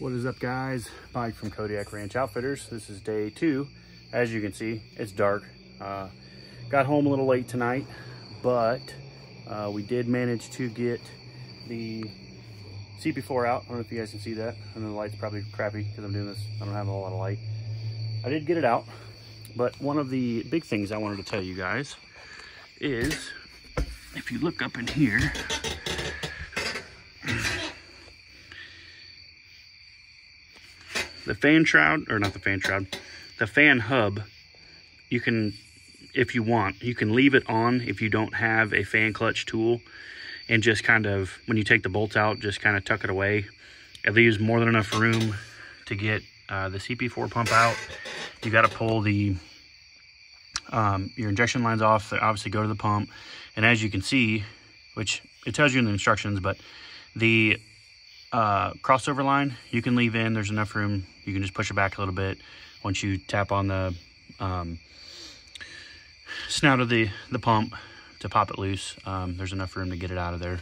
What is up, guys? Mike from Kodiak Ranch Outfitters. This is day 2. As you can see, it's dark. Got home a little late tonight, but we did manage to get the CP4 out. I don't know if you guys can see that. I know the light's probably crappy because I'm doing this. I don't have a whole lot of light. I did get it out, but one of the big things I wanted to tell you guys is, if you look up in here, the fan shroud, or not the fan shroud, the fan hub, you can, if you want, you can leave it on if you don't have a fan clutch tool, and just kind of, when you take the bolts out, just kind of tuck it away. It leaves more than enough room to get the CP4 pump out. You got to pull the your injection lines off that obviously go to the pump, and as you can see, which it tells you in the instructions, but the crossover line you can leave in. There's enough room. You can just push it back a little bit. Once you tap on the snout of the pump to pop it loose, there's enough room to get it out of there.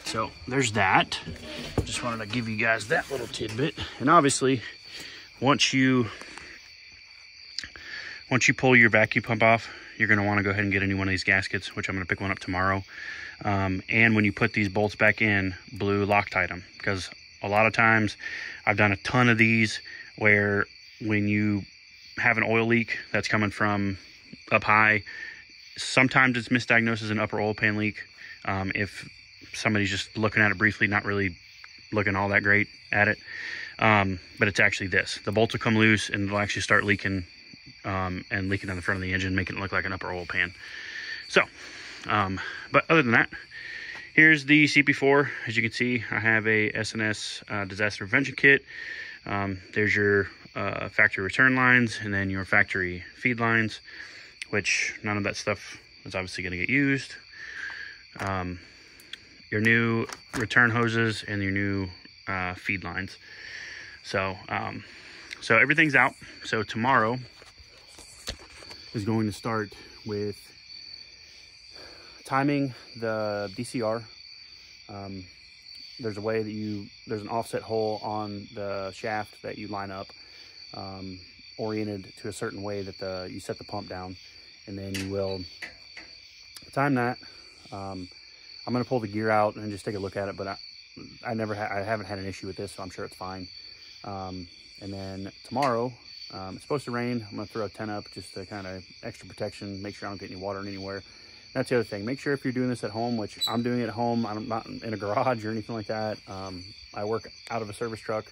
So there's that. Just wanted to give you guys that little tidbit. And obviously, once you pull your vacuum pump off, you're going to want to go ahead and get any one of these gaskets, which I'm going to pick one up tomorrow. And when you put these bolts back in, blue Loctite them, because a lot of times I've done a ton of these where when you have an oil leak that's coming from up high, sometimes it's misdiagnosed as an upper oil pan leak. If somebody's just looking at it briefly, not really looking all that great at it, but it's actually this. The bolts will come loose and they'll actually start leaking, and leaking on the front of the engine, making it look like an upper oil pan. So, but other than that, here's the CP4. As you can see, I have a S&S disaster prevention kit. There's your factory return lines, and then your factory feed lines, which none of that stuff is obviously going to get used. Your new return hoses and your new feed lines. So, so everything's out. So tomorrow is going to start with timing the DCR. There's a way that there's an offset hole on the shaft that you line up, oriented to a certain way that you set the pump down, and then you will time that. I'm going to pull the gear out and just take a look at it, but I haven't had an issue with this, so I'm sure it's fine. And then tomorrow, it's supposed to rain. I'm going to throw a tent up just to kind of extra protection, make sure I don't get any water anywhere. That's the other thing. Make sure if you're doing this at home, which I'm doing at home, I'm not in a garage or anything like that. I work out of a service truck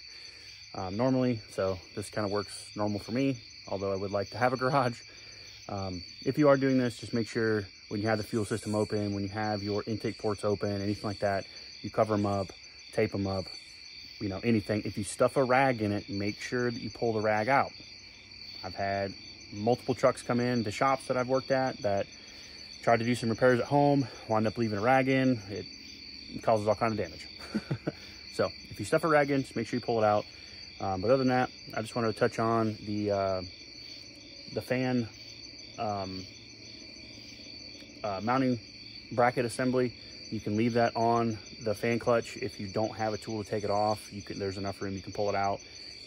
normally, so this kind of works normal for me, although I would like to have a garage. If you are doing this, just make sure when you have the fuel system open, when you have your intake ports open, anything like that, you cover them up, tape them up, you know, anything. If you stuff a rag in it, make sure that you pull the rag out. I've had multiple trucks come in to shops that I've worked at that tried to do some repairs at home, wound up leaving a rag in. It causes all kinds of damage. So if you stuff a rag in, just make sure you pull it out. But other than that, I just wanted to touch on the fan mounting bracket assembly. You can leave that on the fan clutch if you don't have a tool to take it off. There's enough room, you can pull it out.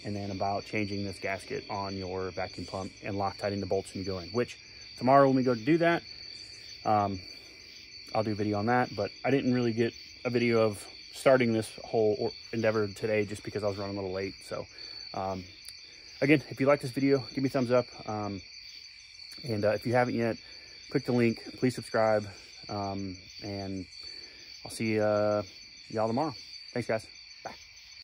And then about changing this gasket on your vacuum pump and Loctiting the bolts when you go in, which tomorrow when we go to do that, I'll do a video on that. But I didn't really get a video of starting this whole endeavor today just because I was running a little late. So again, if you like this video, give me a thumbs up. And if you haven't yet, click the link, please subscribe, and I'll see y'all tomorrow. Thanks, guys.